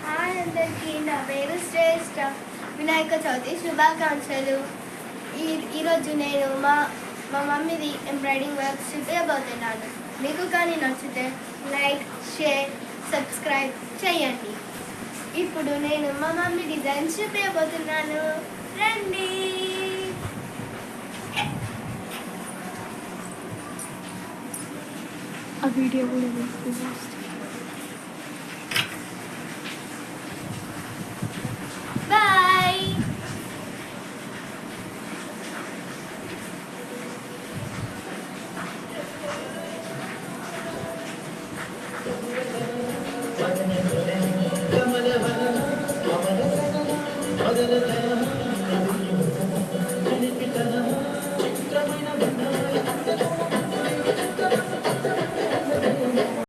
Hi అందరికీ, నా పేరు శ్రేష్ఠ. వినాయక చవితి శుభాకాంక్షలు. ఈరోజు నేను మా మమ్మీది ఎంబ్రాయిడింగ్ వర్క్ చూపించబోతున్నాను. మీకు కానీ నచ్చితే లైక్, షేర్, సబ్స్క్రైబ్ చేయండి. ఇప్పుడు నేను మా మమ్మీ డిజైన్ చూపించబోతున్నాను. రండి. ఆ వీడియో కూడా బాయ్. కమల